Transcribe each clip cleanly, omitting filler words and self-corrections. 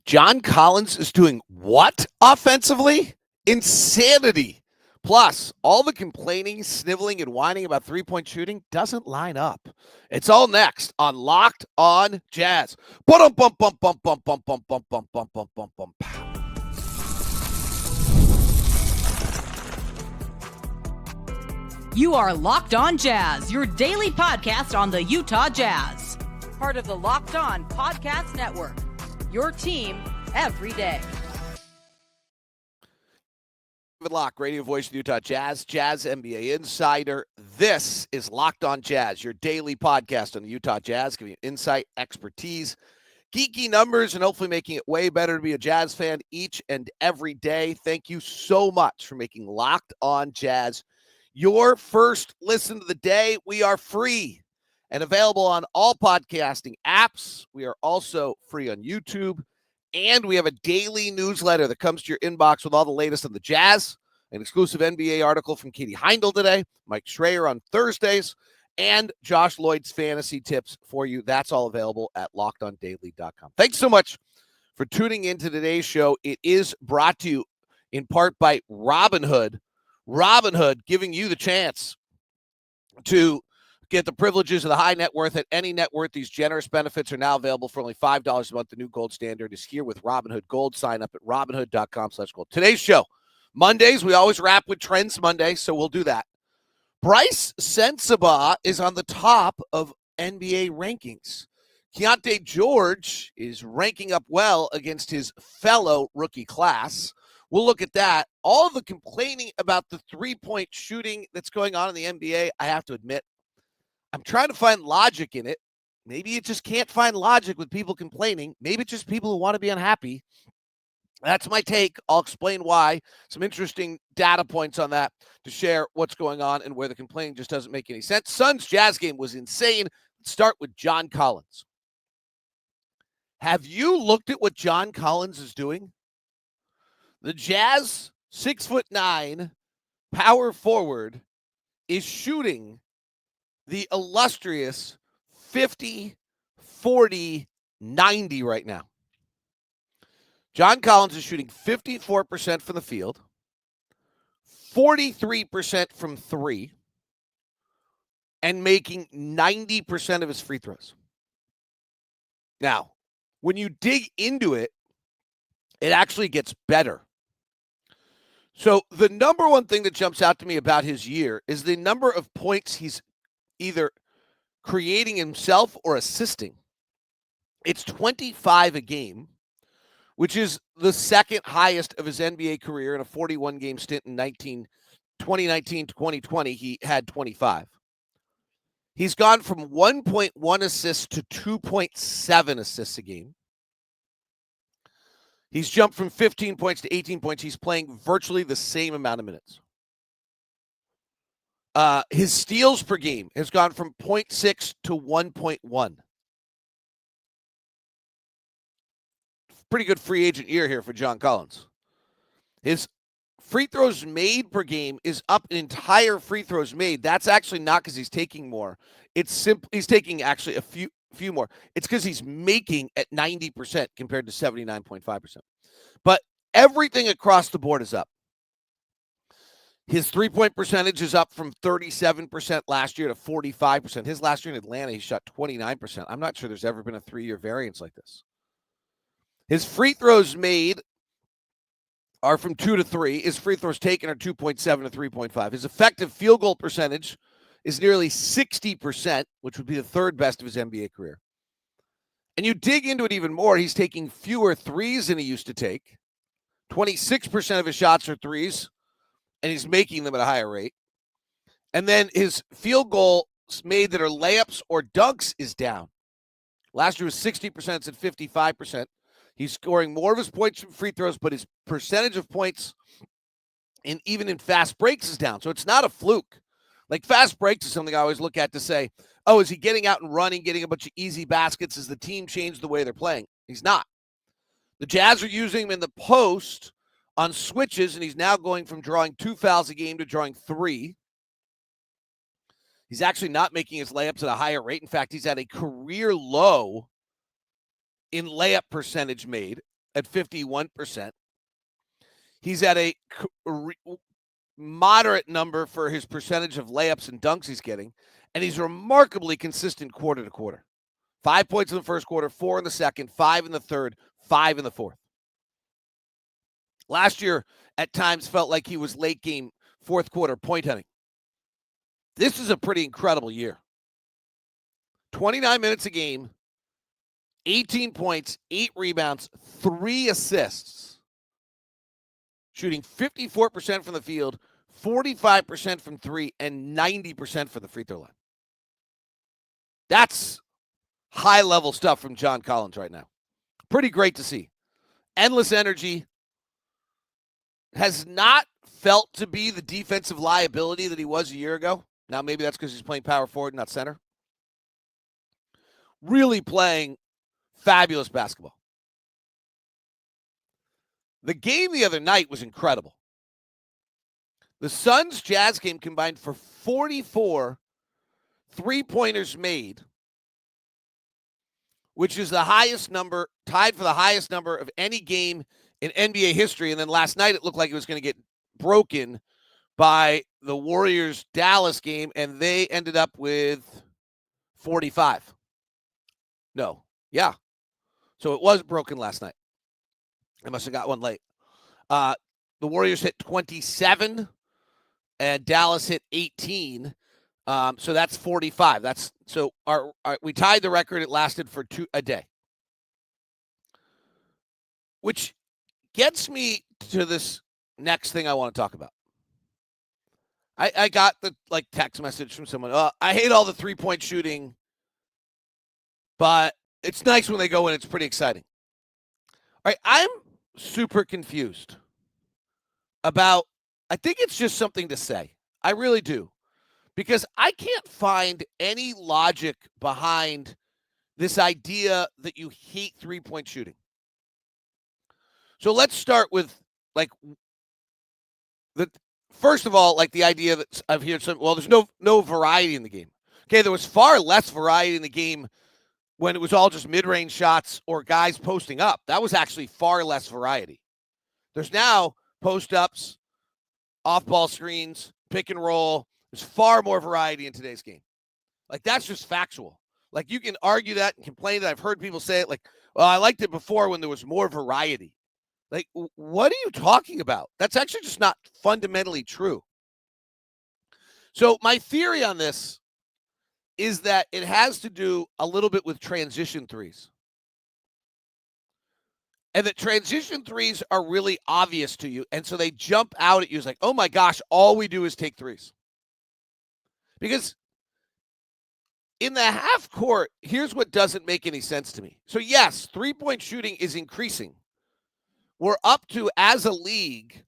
John Collins is doing what offensively? Insanity. Plus, all the complaining, sniveling, and whining about three-point shooting doesn't line up. It's all next on Locked On Jazz. Bump, bump, bump, bump, bump, bump, bump, bump, bump, bump, bump, bump, bump. You are Locked On Jazz, your daily podcast on the Utah Jazz. Part of the Locked On Podcast Network, your team every day. Locke, radio voice of the Utah Jazz, Jazz NBA insider. This is Locked On Jazz, your daily podcast on the Utah Jazz, giving you insight, expertise, geeky numbers, and hopefully making it way better to be a Jazz fan each and every day. Thank you so much for making Locked On Jazz your first listen of the day. We are free and available on all podcasting apps. We are also free on YouTube. And we have a daily newsletter that comes to your inbox with all the latest on the Jazz, an exclusive NBA article from Katie Heindel today, Mike Schreier on Thursdays, and Josh Lloyd's fantasy tips for you. That's all available at lockedondaily.com. Thanks so much for tuning into today's show. It is brought to you in part by Robinhood. Robinhood giving you the chance to get the privileges of the high net worth at any net worth. These generous benefits are now available for only $5 a month. The new gold standard is here with Robinhood Gold. Sign up at robinhood.com/gold. Today's show, Mondays, we always wrap with Trends Monday, so we'll do that. Brice Sensabaugh is on the top of NBA rankings. Keyonte George is ranking up well against his fellow rookie class. We'll look at that. All the complaining about the three-point shooting that's going on in the NBA, I have to admit, I'm trying to find logic in it. Maybe you just can't find logic with people complaining. Maybe it's just people who want to be unhappy. That's my take. I'll explain why. Some interesting data points on that to share what's going on and where the complaining just doesn't make any sense. Suns Jazz game was insane. Let's start with John Collins. Have you looked at what John Collins is doing? The Jazz 6'9" power forward is shooting the illustrious 50, 40, 90 right now. John Collins is shooting 54% from the field, 43% from three, and making 90% of his free throws. Now, when you dig into it, it actually gets better. So the number one thing that jumps out to me about his year is the number of points he's either creating himself or assisting. It's 25 a game, which is the second highest of his NBA career in a 41-game stint in 2019 to 2020. He had 25. He's gone from 1.1 assists to 2.7 assists a game. He's jumped from 15 points to 18 points. He's playing virtually the same amount of minutes. His steals per game has gone from 0.6 to 1.1. Pretty good free agent year here for John Collins. His free throws made per game is up an entire free throws made. That's actually not because he's taking more. It's simple. He's taking actually a few more. It's because he's making at 90% compared to 79.5%. But everything across the board is up. His three-point percentage is up from 37% last year to 45%. His last year in Atlanta, he shot 29%. I'm not sure there's ever been a 3-year variance like this. His free throws made are from 2 to 3. His free throws taken are 2.7 to 3.5. His effective field goal percentage is nearly 60%, which would be the third best of his NBA career. And you dig into it even more, he's taking fewer threes than he used to take. 26% of his shots are threes, and he's making them at a higher rate. And then his field goals made that are layups or dunks is down. Last year was 60%, it's at 55%. He's scoring more of his points from free throws, but his percentage of points even in fast breaks is down. So it's not a fluke. Like fast breaks is something I always look at to say, oh, is he getting out and running, getting a bunch of easy baskets? Has the team changed the way they're playing? He's not. The Jazz are using him in the post on switches, and he's now going from drawing 2 fouls a game to drawing 3. He's actually not making his layups at a higher rate. In fact, he's at a career low in layup percentage made. at 51%. He's at a moderate number for his percentage of layups and dunks he's getting, and he's remarkably consistent quarter to quarter. 5 points in the first quarter, 4 in the second, 5 in the third, 5 in the fourth. Last year, at times, felt like he was late game, fourth quarter point hunting. This is a pretty incredible year. 29 minutes a game, 18 points, 8 rebounds, 3 assists. Shooting 54% from the field, 45% from three, and 90% for the free throw line. That's high-level stuff from John Collins right now. Pretty great to see. Endless energy. Has not felt to be the defensive liability that he was a year ago. Now, maybe that's because he's playing power forward, not center. Really playing fabulous basketball. The game the other night was incredible. The Suns-Jazz game combined for 44 three-pointers made, which is the highest number, tied for the highest number of any game in NBA history. And then last night it looked like it was going to get broken by the Warriors-Dallas game, and they ended up with 45. No. Yeah. So it was broken last night. I must have got one late. The Warriors hit 27, and Dallas hit 18. So that's 45. That's so we tied the record. It lasted for a day, which gets me to this next thing I want to talk about. I got the text message from someone. I hate all the 3-point shooting, but it's nice when they go in. It's pretty exciting. All right, I'm super confused about. I think it's just something to say. I really do. Because I can't find any logic behind this idea that you hate 3-point shooting. So let's start with, first of all, the idea that I've heard there's no variety in the game. Okay, there was far less variety in the game when it was all just mid-range shots or guys posting up. That was actually far less variety. There's now post-ups, off-ball screens, pick and roll. There's far more variety in today's game. That's just factual. You can argue that and complain that. I've heard people say it well, I liked it before when there was more variety. What are you talking about? That's actually just not fundamentally true. So my theory on this is that it has to do a little bit with transition threes. And that transition threes are really obvious to you. And so they jump out at you as oh my gosh, all we do is take threes. Because in the half court, here's what doesn't make any sense to me. So yes, 3-point shooting is increasing. We're up to, as a league,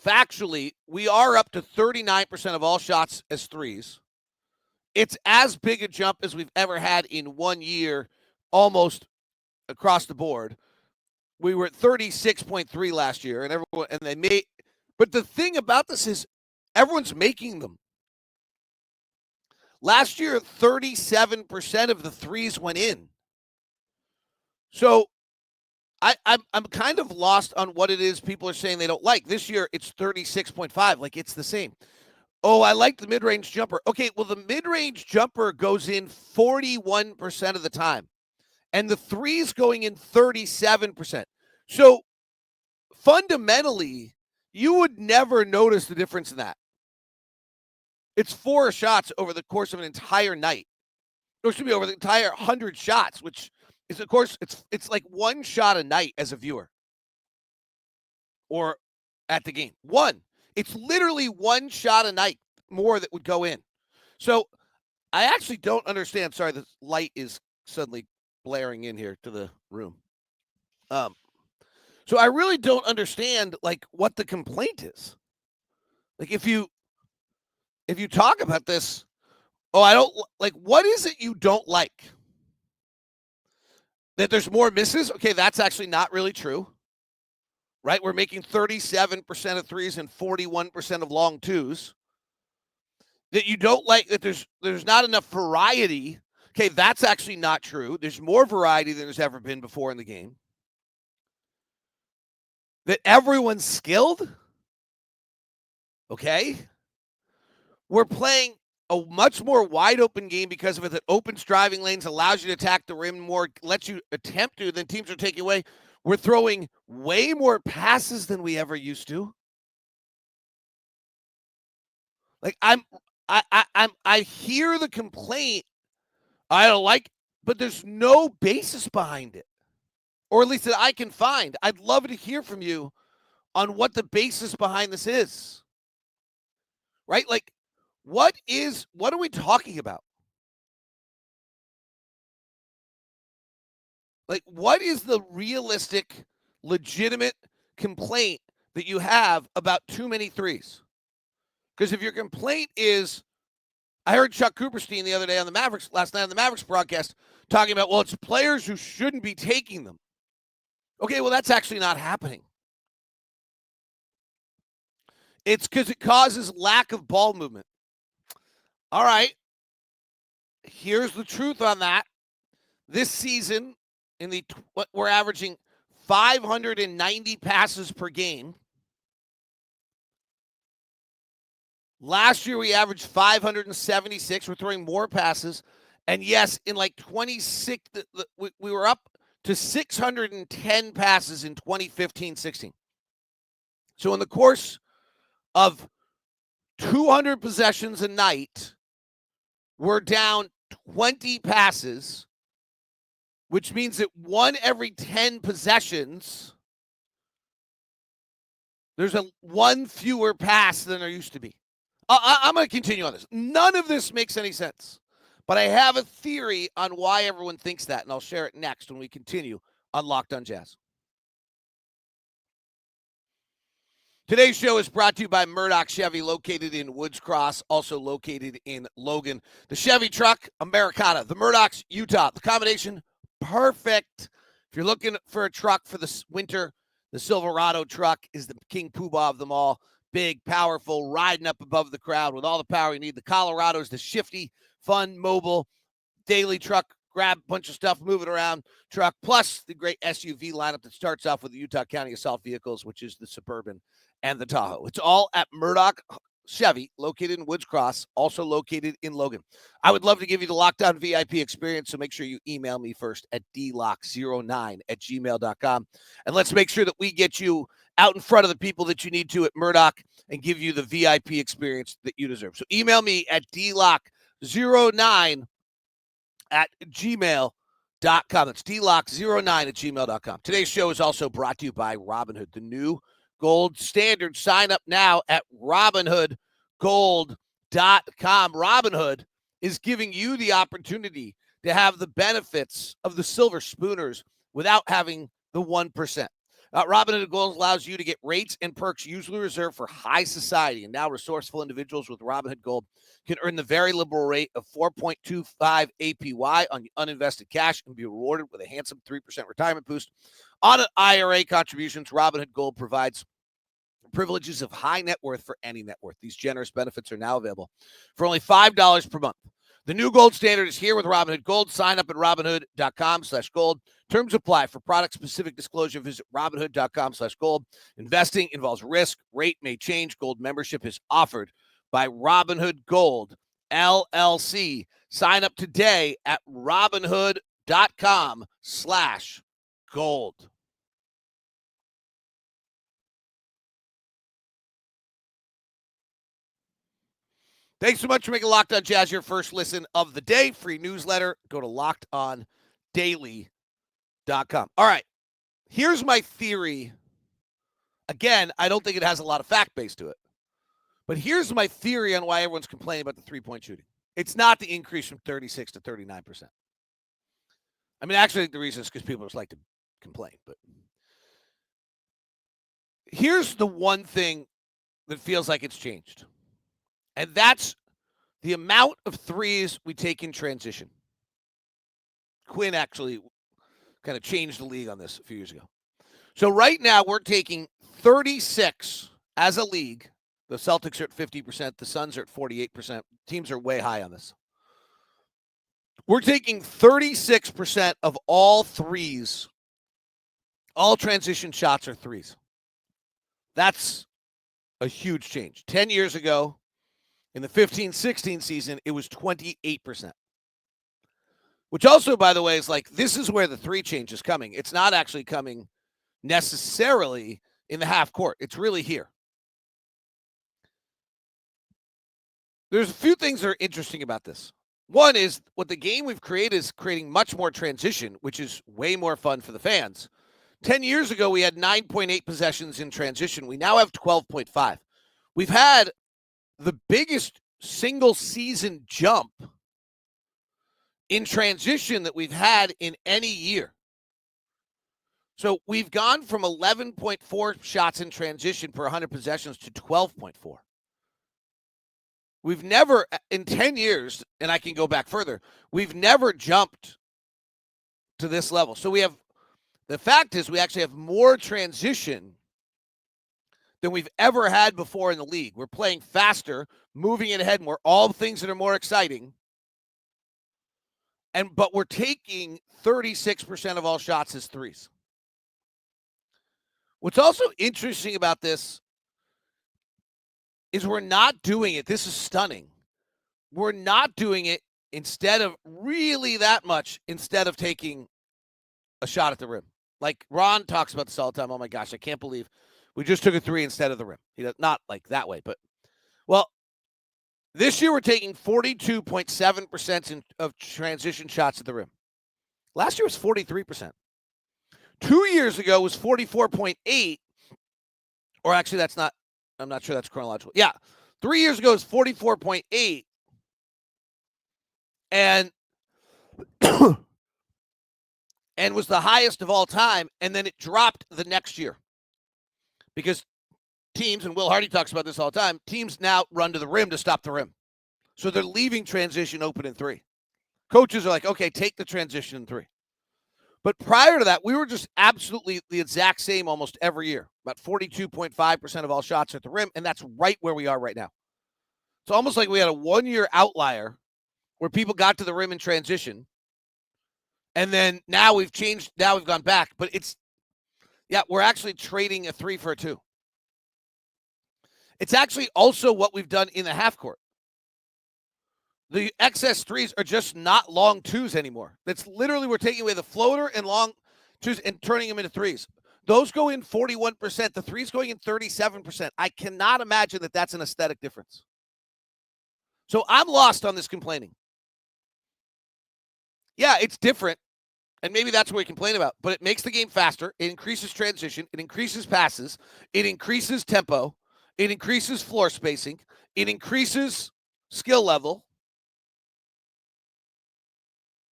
factually, we are up to 39% of all shots as threes. It's as big a jump as we've ever had in 1 year, almost across the board. We were at 36.3 last year, but the thing about this is everyone's making them. Last year, 37% of the threes went in. So I'm kind of lost on what it is people are saying they don't like. This year, it's 36.5. It's the same. Oh, I like the mid-range jumper. Okay, well, the mid-range jumper goes in 41% of the time. And the threes going in 37%. So fundamentally, you would never notice the difference in that. It's 4 shots over the course of an entire night. Or should be over the entire 100 shots, which is, of course, it's like 1 shot a night as a viewer. Or at the game. 1. It's literally 1 shot a night more that would go in. So I actually don't understand. Sorry, the light is suddenly blaring in here to the room. So I really don't understand what the complaint is. If you talk about this, I don't what is it you don't like? That there's more misses? Okay, that's actually not really true. Right? We're making 37% of threes and 41% of long twos. That you don't like that there's not enough variety. Okay, that's actually not true. There's more variety than there's ever been before in the game. that everyone's skilled. Okay. We're playing a much more wide open game because of it that opens driving lanes, allows you to attack the rim more, lets you attempt to, then teams are taking away. We're throwing way more passes than we ever used to. Like I hear the complaint. I don't like, but there's no basis behind it. Or at least that I can find. I'd love to hear from you on what the basis behind this is. Right? Like, what are we talking about? Like, what is the realistic, legitimate complaint that you have about too many threes? Because if your complaint is, I heard Chuck Cooperstein the other day on the Mavericks, last night on the Mavericks broadcast, talking about, well, it's players who shouldn't be taking them. Okay, well, that's actually not happening. It's because it causes lack of ball movement. All right. Here's the truth on that. This season, we're averaging 590 passes per game. Last year, we averaged 576. We're throwing more passes. And yes, in like 26, we were up to 610 passes in 2015-16. So in the course of 200 possessions a night, we're down 20 passes, which means that 1 every 10 possessions, there's a 1 fewer pass than there used to be. I'm going to continue on this. None of this makes any sense, but I have a theory on why everyone thinks that, and I'll share it next when we continue on Locked on Jazz. Today's show is brought to you by Murdoch Chevy, located in Woods Cross, also located in Logan. The Chevy truck, Americana. The Murdoch's, Utah. The combination, perfect. If you're looking for a truck for the winter, the Silverado truck is the king poobah of them all. Big, powerful, riding up above the crowd with all the power you need. The Colorado is the shifty, fun, mobile, daily truck. Grab a bunch of stuff, move it around truck, plus the great SUV lineup that starts off with the Utah County Assault Vehicles, which is the Suburban and the Tahoe. It's all at Murdoch Chevy, located in Woods Cross, also located in Logan. I would love to give you the Lockdown VIP experience, so make sure you email me first at dlock09@gmail.com. And let's make sure that we get you out in front of the people that you need to at Murdoch and give you the VIP experience that you deserve. So email me at dlock09@gmail.com. That's dlock09@gmail.com. Today's show is also brought to you by Robinhood, the new gold standard. Sign up now at robinhoodgold.com. Robinhood is giving you the opportunity to have the benefits of the silver spooners without having the 1%. Robinhood Gold allows you to get rates and perks usually reserved for high society. And now resourceful individuals with Robinhood Gold can earn the very liberal rate of 4.25 APY on uninvested cash and be rewarded with a handsome 3% retirement boost. On IRA contributions, Robinhood Gold provides privileges of high net worth for any net worth. These generous benefits are now available for only $5 per month. The new gold standard is here with Robinhood Gold. Sign up at robinhood.com/gold. Terms apply. For product-specific disclosure, visit robinhood.com/gold. Investing involves risk. Rate may change. Gold membership is offered by Robinhood Gold, LLC. Sign up today at robinhood.com/gold. Thanks so much for making Locked On Jazz your first listen of the day. Free newsletter. Go to lockedondaily.com. All right. Here's my theory. Again, I don't think it has a lot of fact base to it. But here's my theory on why everyone's complaining about the three-point shooting. It's not the increase from 36 to 39%. I mean, actually, I think the reason is because people just like to complain. But here's the one thing that feels like it's changed. And that's the amount of threes we take in transition. Quinn actually kind of changed the league on this a few years ago. So right now we're taking 36 as a league. The Celtics are at 50%. The Suns are at 48%. Teams are way high on this. We're taking 36% of all threes. All transition shots are threes. That's a huge change. 10 years ago, in the 15-16 season, it was 28%. Which also, by the way, is like, this is where the three change is coming. It's not actually coming necessarily in the half court. It's really here. There's a few things that are interesting about this. One is what the game we've created is creating much more transition, which is way more fun for the fans. 10 years ago, we had 9.8 possessions in transition. We now have 12.5. We've had the biggest single season jump in transition that we've had in any year. So we've gone from 11.4 shots in transition per 100 possessions to 12.4. We've never, in 10 years, and I can go back further, we've never jumped to this level. So the fact is we actually have more transition than we've ever had before in the league. We're playing faster, moving it ahead more, all the things that are more exciting. But we're taking 36% of all shots as threes. What's also interesting about this is we're not doing it. This is stunning. We're not doing it instead of taking a shot at the rim. Like Ron talks about this all the time. Oh my gosh, I can't believe we just took a three instead of the rim. Not like that way, but well, this year we're taking 42.7% of transition shots at the rim. Last year was 43%. 2 years ago was 44.8, or actually I'm not sure that's chronological. Yeah, 3 years ago was 44.8, and and was the highest of all time, and then it dropped the next year. Because teams, and Will Hardy talks about this all the time, teams now run to the rim to stop the rim. So they're leaving transition open in three. Coaches are like, okay, take the transition in three. But prior to that, we were just absolutely the exact same almost every year. About 42.5% of all shots at the rim, and that's right where we are right now. It's almost like we had a one-year outlier where people got to the rim in transition, and then now we've changed. Now we've gone back. But we're actually trading a 3 for a 2. It's actually also what we've done in the half court. The excess threes are just not long twos anymore. That's literally, we're taking away the floater and long twos and turning them into threes. Those go in 41%. The threes going in 37%. I cannot imagine that that's an aesthetic difference. So I'm lost on this complaining. Yeah, it's different. And maybe that's what we complain about. But it makes the game faster. It increases transition. It increases passes. It increases tempo. It increases floor spacing. It increases skill level.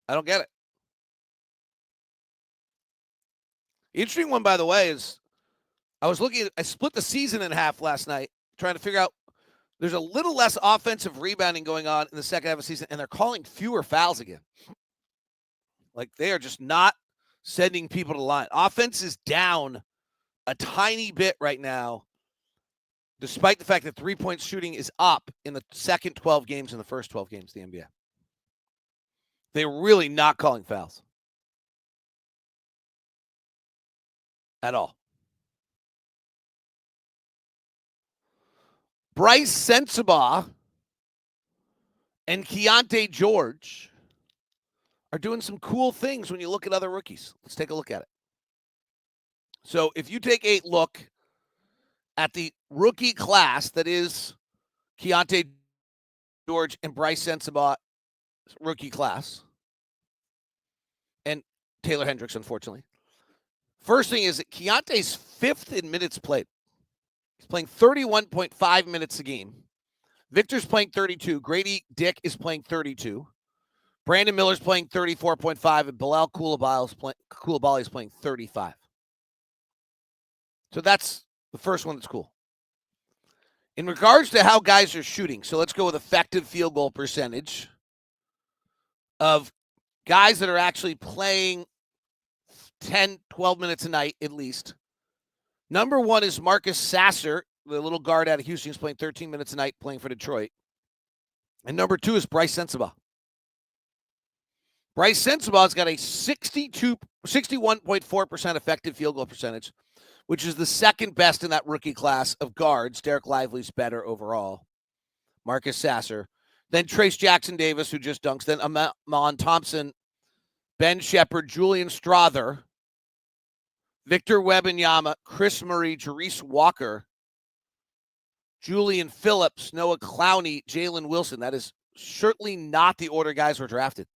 I don't get it. The interesting one, by the way, is I split the season in half last night, trying to figure out, there's a little less offensive rebounding going on in the second half of the season, and they're calling fewer fouls again. Like, they are just not sending people to the line. Offense is down a tiny bit right now, despite the fact that three-point shooting is up in the second 12 games and the first 12 games of the NBA. They're really not calling fouls at all. Brice Sensabaugh and Keyonte George are doing some cool things when you look at other rookies. Let's take a look at it. So if you take a look at the rookie class that is Keyonte George and Brice Sensabaugh rookie class, and Taylor Hendricks, unfortunately. First thing is that Keontae's 5th in minutes played. He's playing 31.5 minutes a game. Victor's playing 32. Grady Dick is playing 32. Brandon Miller's playing 34.5, and Bilal Coulibaly is playing 35. So that's the first one that's cool. In regards to how guys are shooting, so let's go with effective field goal percentage of guys that are actually playing 10, 12 minutes a night at least. Number 1 is Marcus Sasser, the little guard out of Houston, who's playing 13 minutes a night playing for Detroit. And number 2 is Brice Sensabaugh. Brice Sensabaugh's got a 61.4% effective field goal percentage which is the second best in that rookie class of guards. Derek Lively's better overall. Marcus Sasser. Then Trace Jackson-Davis, who just dunks. Then Amon Thompson, Ben Shepherd, Julian Strother, Victor Wembanyama, Chris Murray, Jerice Walker, Julian Phillips, Noah Clowney, Jalen Wilson. That is certainly not the order guys were drafted.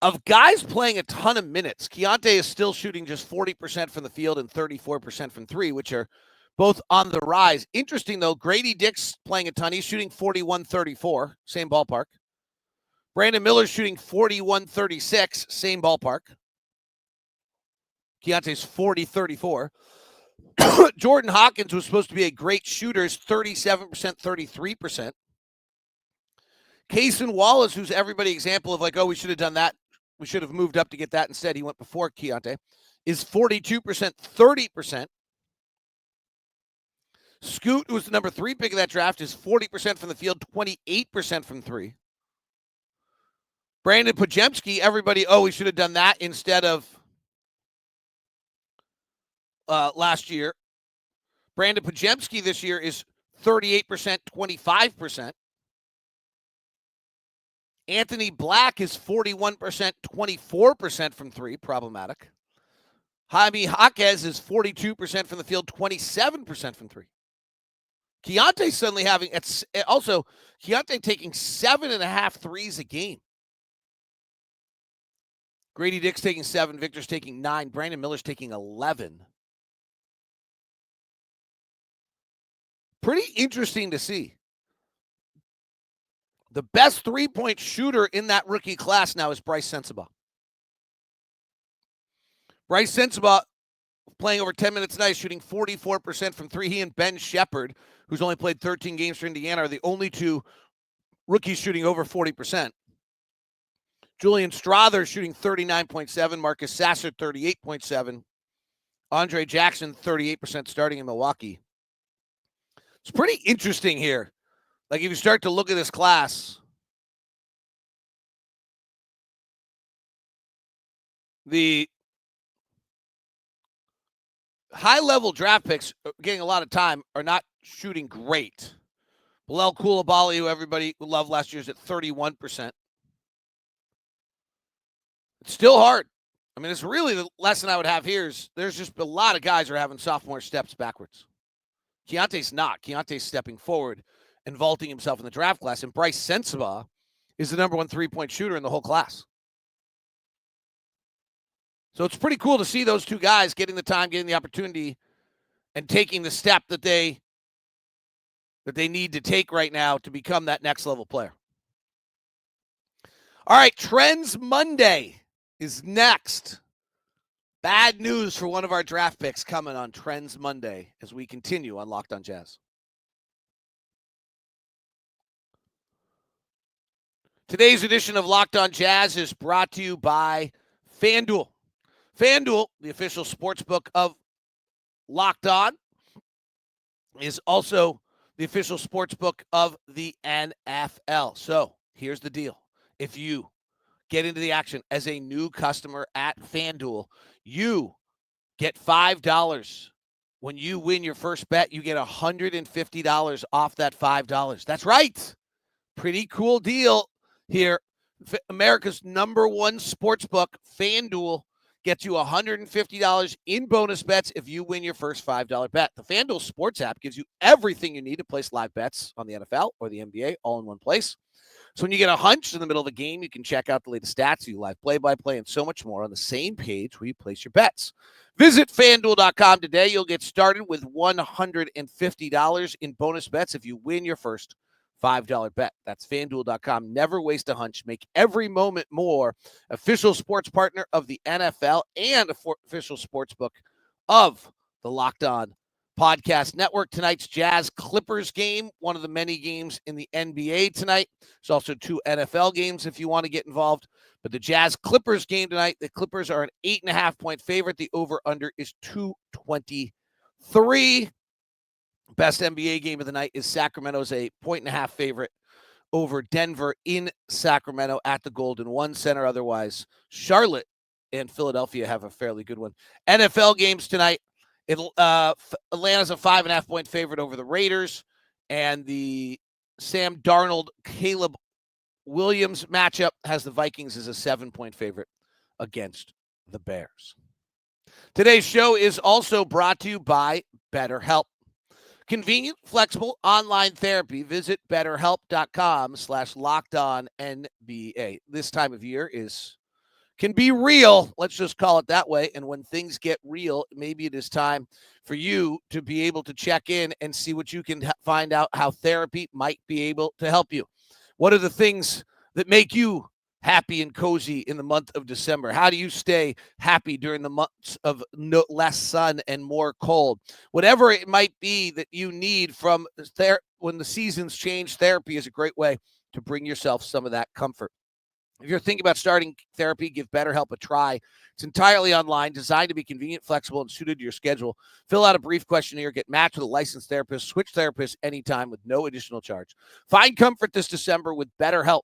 Of guys playing a ton of minutes, Keyonte is still shooting just 40% from the field and 34% from three, which are both on the rise. Interesting, though, Grady Dick's playing a ton. He's shooting 41-34, same ballpark. Brandon Miller's shooting 41-36, same ballpark. Keontae's 40-34. Jordan Hawkins was supposed to be a great shooter, is 37%, 33%. Cason Wallace, who's everybody example of like, oh, we should have done that. We should have moved up to get that instead. He went before Keyonte, is 42%, 30%. Scoot, who was the number 3 pick of that draft, is 40% from the field, 28% from three. Brandon Podziemski, everybody, oh, we should have done that instead of last year. Brandon Podziemski this year is 38%, 25%. Anthony Black is 41%, 24% from three, problematic. Jaime Jaquez is 42% from the field, 27% from three. Keyonte suddenly having, it's also Keyonte taking 7.5 threes a game. Grady Dick's taking 7, Victor's taking 9, Brandon Miller's taking 11. Pretty interesting to see. The best three-point shooter in that rookie class now is Brice Sensabaugh. Brice Sensabaugh, playing over 10 minutes tonight, shooting 44% from three. He and Ben Shepherd, who's only played 13 games for Indiana, are the only two rookies shooting over 40%. Julian Strother shooting 39.7, Marcus Sasser 38.7, Andre Jackson 38% starting in Milwaukee. It's pretty interesting here. Like if you start to look at this class, the high-level draft picks getting a lot of time are not shooting great. Bilal Coulibaly, who everybody loved last year, is at 31%. It's still hard. I mean, it's really the lesson I would have here is there's just a lot of guys who are having sophomore steps backwards. Keyonte's not. Keyonte's stepping forward and vaulting himself in the draft class. And Brice Sensabaugh is the number 1 three-point shooter in the whole class. So it's pretty cool to see those two guys getting the time, getting the opportunity, and taking the step that they need to take right now to become that next level player. All right, Trends Monday is next. Bad news for one of our draft picks coming on Trends Monday as we continue on Locked on Jazz. Today's edition of Locked on Jazz is brought to you by FanDuel. FanDuel, the official sportsbook of Locked On, is also the official sportsbook of the NFL. So here's the deal. If you get into the action as a new customer at FanDuel, you get $5. When you win your first bet, you get $150 off that $5. That's right. Pretty cool deal here. America's number 1 sportsbook, FanDuel, gets you $150 in bonus bets if you win your first $5 bet. The FanDuel Sports app gives you everything you need to place live bets on the NFL or the NBA all in one place. So when you get a hunch in the middle of a game, you can check out the latest stats, view live play-by-play, and so much more on the same page where you place your bets. Visit FanDuel.com today. You'll get started with $150 in bonus bets if you win your first $5 bet. That's FanDuel.com. Never waste a hunch. Make every moment more. Official sports partner of the NFL and official sportsbook of the Locked On Podcast Network. Tonight's Jazz Clippers game, one of the many games in the NBA tonight. There's also 2 NFL games if you want to get involved. But the Jazz Clippers game tonight, the Clippers are an 8.5-point favorite. The over-under is 223. Best NBA game of the night is Sacramento's a 1.5 favorite over Denver in Sacramento at the Golden One Center. Otherwise, Charlotte and Philadelphia have a fairly good one. NFL games tonight. Atlanta's a 5.5-point favorite over the Raiders, and the Sam Darnold, Caleb Williams matchup has the Vikings as a 7-point favorite against the Bears. Today's show is also brought to you by BetterHelp. Convenient, flexible online therapy. Visit betterhelp.com/lockedonnba. This time of year can be real. Let's just call it that way. And when things get real, maybe it is time for you to be able to check in and see what you can find out how therapy might be able to help you. What are the things that make you happy and cozy in the month of December? How do you stay happy during the months of less sun and more cold? Whatever it might be that you need from when the seasons change, therapy is a great way to bring yourself some of that comfort. If you're thinking about starting therapy, give BetterHelp a try. It's entirely online, designed to be convenient, flexible, and suited to your schedule. Fill out a brief questionnaire, get matched with a licensed therapist, switch therapists anytime with no additional charge. Find comfort this December with BetterHelp.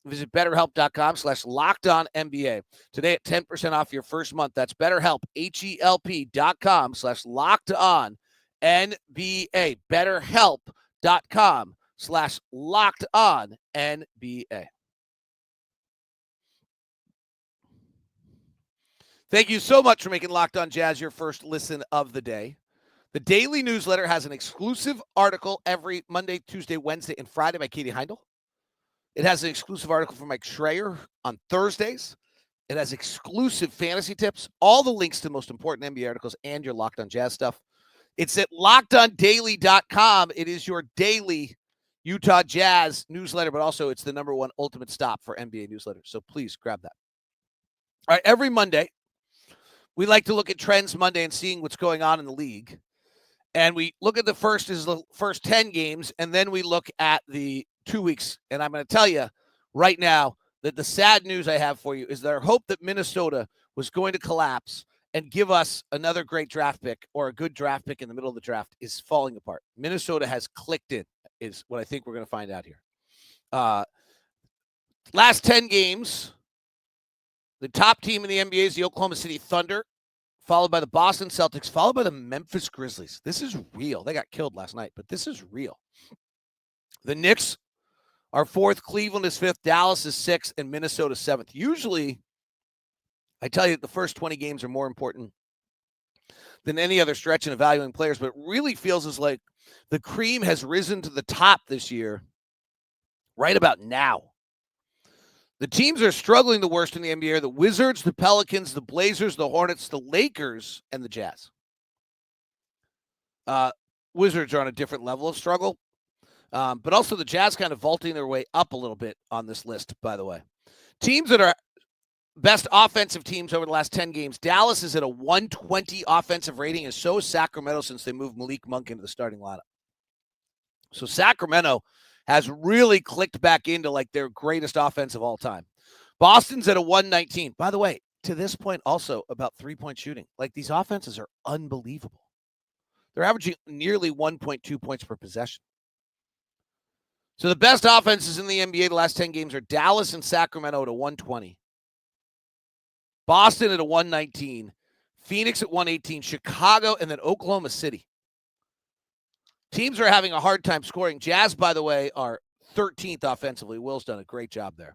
Visit BetterHelp.com/LockedOnNBA today at 10% off your first month. That's BetterHelp, HELP.com/LockedOnNBA. BetterHelp.com/LockedOnNBA. Thank you so much for making Locked On Jazz your first listen of the day. The daily newsletter has an exclusive article every Monday, Tuesday, Wednesday, and Friday by Katie Heindel. It has an exclusive article from Mike Schreier on Thursdays. It has exclusive fantasy tips, all the links to the most important NBA articles, and your Locked On Jazz stuff. It's at LockedOnDaily.com. It is your daily Utah Jazz newsletter, but also it's the #1 ultimate stop for NBA newsletters. So please grab that. All right, every Monday, we like to look at Trends Monday and seeing what's going on in the league. And we look at the first 10 games, and then we look at the 2 weeks. And I'm going to tell you right now that the sad news I have for you is that our hope that Minnesota was going to collapse and give us another great draft pick or a good draft pick in the middle of the draft is falling apart. Minnesota has clicked in, is what I think we're going to find out here. Last 10 games, the top team in the NBA is the Oklahoma City Thunder, followed by the Boston Celtics, followed by the Memphis Grizzlies. This is real. They got killed last night, but this is real. The Knicks are 4th, Cleveland is 5th, Dallas is 6th, and Minnesota 7th. Usually, I tell you, the first 20 games are more important than any other stretch in evaluating players, but it really feels as like the cream has risen to the top this year right about now. The teams are struggling the worst in the NBA are the Wizards, the Pelicans, the Blazers, the Hornets, the Lakers, and the Jazz. Wizards are on a different level of struggle, but also the Jazz kind of vaulting their way up a little bit on this list, by the way. Teams that are best offensive teams over the last 10 games. Dallas is at a 120 offensive rating, and so is Sacramento since they moved Malik Monk into the starting lineup. So Sacramento has really clicked back into like their greatest offense of all time. Boston's at a 119. By the way, to this point also about 3-point shooting. Like these offenses are unbelievable. They're averaging nearly 1.2 points per possession. So the best offenses in the NBA the last 10 games are Dallas and Sacramento at a 120. Boston at a 119. Phoenix at 118. Chicago, and then Oklahoma City. Teams are having a hard time scoring. Jazz, by the way, are 13th offensively. Will's done a great job there.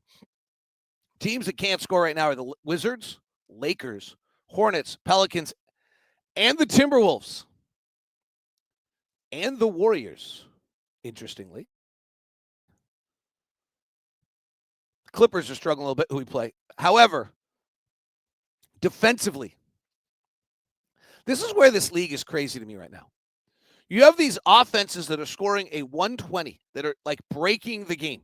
Teams that can't score right now are the Wizards, Lakers, Hornets, Pelicans, and the Timberwolves. And the Warriors, interestingly. Clippers are struggling a little bit who we play. However, defensively, this is where this league is crazy to me right now. You have these offenses that are scoring a 120 that are like breaking the game.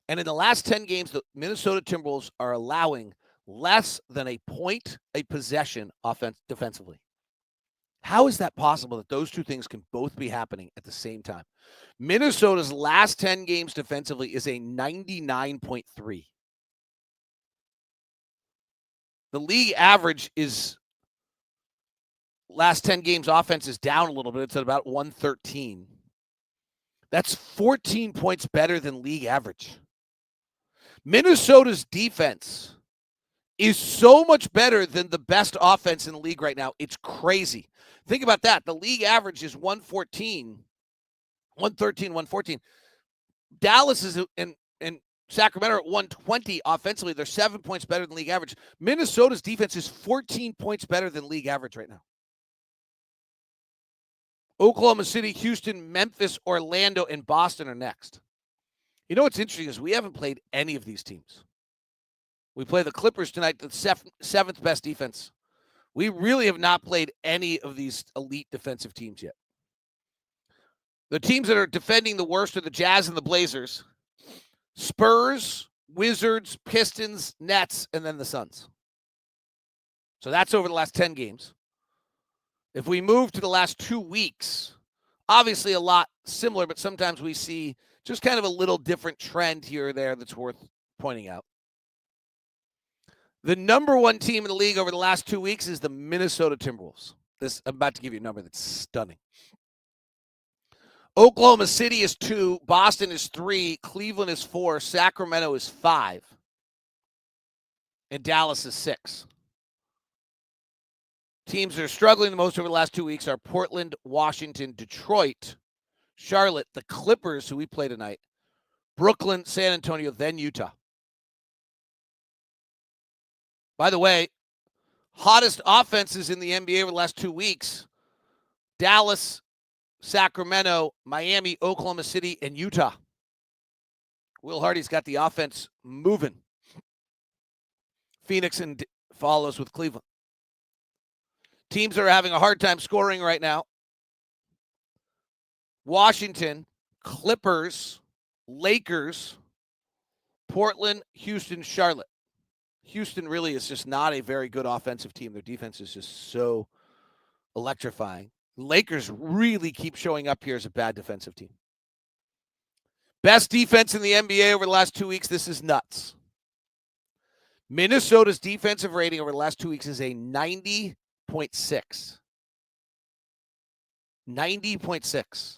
And in the last 10 games, the Minnesota Timberwolves are allowing less than a point a possession defensively. How is that possible that those two things can both be happening at the same time? Minnesota's last 10 games defensively is a 99.3. The league average is last 10 games offense is down a little bit. It's at about 113. That's 14 points better than league average. Minnesota's defense is so much better than the best offense in the league right now. It's crazy. Think about that. The league average is 113, 114. Dallas is and Sacramento are at 120 offensively. They're 7 points better than league average. Minnesota's defense is 14 points better than league average right now. Oklahoma City, Houston, Memphis, Orlando, and Boston are next. You know what's interesting is we haven't played any of these teams. We play the Clippers tonight, the seventh best defense. We really have not played any of these elite defensive teams yet. The teams that are defending the worst are the Jazz and the Blazers, Spurs, Wizards, Pistons, Nets, and then the Suns. So that's over the last 10 games. If we move to the last 2 weeks, obviously a lot similar, but sometimes we see just kind of a little different trend here or there that's worth pointing out. The number one team in the league over the last 2 weeks is the Minnesota Timberwolves. I'm about to give you a number that's stunning. Oklahoma City is 2, Boston is 3, Cleveland is 4, Sacramento is 5, and Dallas is 6. Teams that are struggling the most over the last 2 weeks are Portland, Washington, Detroit, Charlotte, the Clippers, who we play tonight, Brooklyn, San Antonio, then Utah. By the way, hottest offenses in the NBA over the last 2 weeks, Dallas, Sacramento, Miami, Oklahoma City, and Utah. Will Hardy's got the offense moving. Phoenix and follows with Cleveland. Teams are having a hard time scoring right now. Washington, Clippers, Lakers, Portland, Houston, Charlotte. Houston really is just not a very good offensive team. Their defense is just so electrifying. Lakers really keep showing up here as a bad defensive team. Best defense in the NBA over the last 2 weeks. This is nuts. Minnesota's defensive rating over the last 2 weeks is a 90.6. 90.6.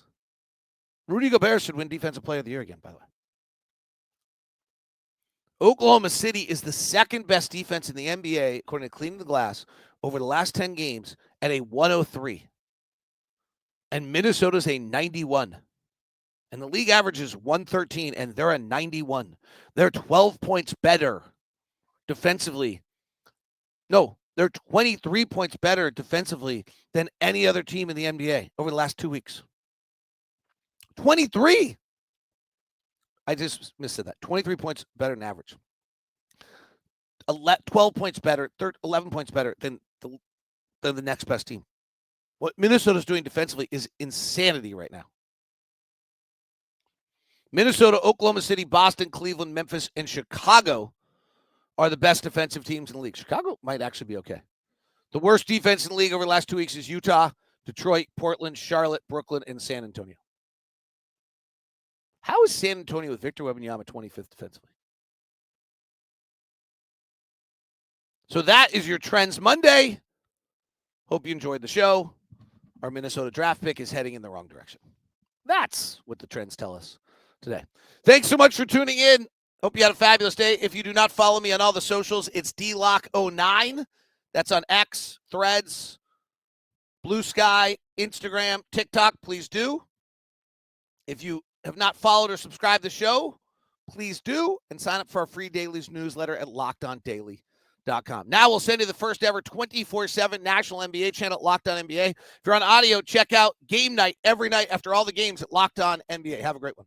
Rudy Gobert should win Defensive Player of the Year again, by the way. Oklahoma City is the second best defense in the NBA, according to Cleaning the Glass, over the last 10 games at a 103. And Minnesota's a 91. And the league average is 113, and they're a 91. They're 12 points better defensively. No, they're 23 points better defensively than any other team in the NBA over the last 2 weeks. 23. I just missed that. 23 points better than average. 12 points better, 11 points better than the next best team. What Minnesota's doing defensively is insanity right now. Minnesota, Oklahoma City, Boston, Cleveland, Memphis, and Chicago are the best defensive teams in the league. Chicago might actually be okay. The worst defense in the league over the last 2 weeks is Utah, Detroit, Portland, Charlotte, Brooklyn, and San Antonio. How is San Antonio with Victor Wembanyama 25th defensively? So that is your Trends Monday. Hope you enjoyed the show. Our Minnesota draft pick is heading in the wrong direction. That's what the trends tell us today. Thanks so much for tuning in. Hope you had a fabulous day. If you do not follow me on all the socials, it's DLock09. That's on X, Threads, Blue Sky, Instagram, TikTok. Please do. If you have not followed or subscribed to the show, please do. And sign up for our free daily newsletter at LockedOnDaily.com. Now we'll send you the first ever 24/7 national NBA channel, Locked On NBA. If you're on audio, check out Game Night every night after all the games at Locked On NBA. Have a great one.